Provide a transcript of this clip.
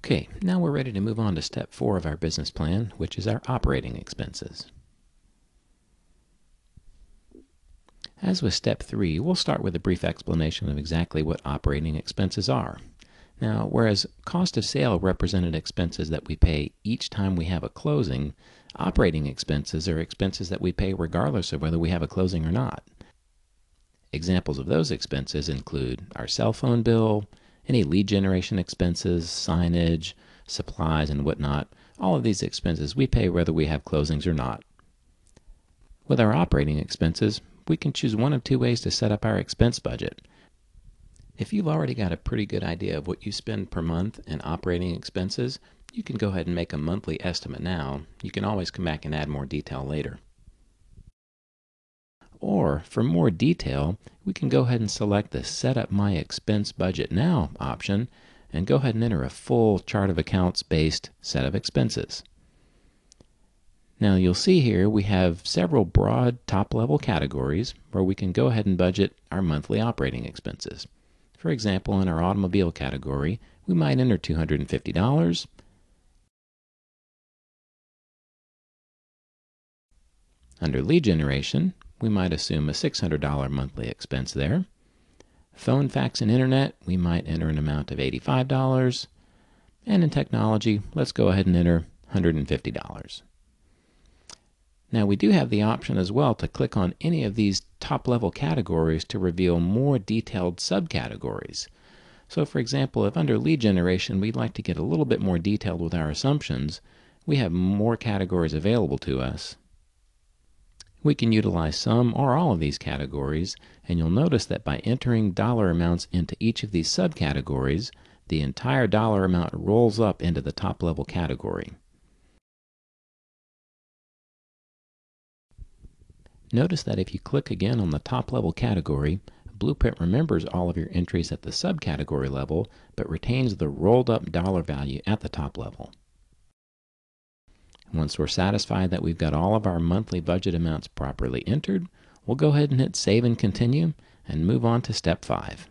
Okay, now we're ready to move on to step 4 of our business plan, which is our operating expenses. As with step 3, we'll start with a brief explanation of exactly what operating expenses are. Now, whereas cost of sale represented expenses that we pay each time we have a closing, operating expenses are expenses that we pay regardless of whether we have a closing or not. Examples of those expenses include our cell phone bill, any lead generation expenses, signage, supplies, and whatnot. All of these expenses we pay whether we have closings or not. With our operating expenses, we can choose one of two ways to set up our expense budget. If you've already got a pretty good idea of what you spend per month in operating expenses, you can go ahead and make a monthly estimate now. You can always come back and add more detail later. Or, for more detail, we can go ahead and select the Set Up My Expense Budget Now option and go ahead and enter a full chart of accounts based set of expenses. Now you'll see here we have several broad top-level categories where we can go ahead and budget our monthly operating expenses. For example, in our automobile category, we might enter $250. Under lead generation, we might assume a $600 monthly expense there. Phone, fax, and internet, we might enter an amount of $85. And in technology, let's go ahead and enter $150. Now we do have the option as well to click on any of these top-level categories to reveal more detailed subcategories. So for example, if under lead generation we'd like to get a little bit more detailed with our assumptions, we have more categories available to us. We can utilize some or all of these categories, and you'll notice that by entering dollar amounts into each of these subcategories, the entire dollar amount rolls up into the top-level category. Notice that if you click again on the top-level category, Blueprint remembers all of your entries at the subcategory level, but retains the rolled-up dollar value at the top level. Once we're satisfied that we've got all of our monthly budget amounts properly entered, we'll go ahead and hit Save and Continue and move on to Step 5.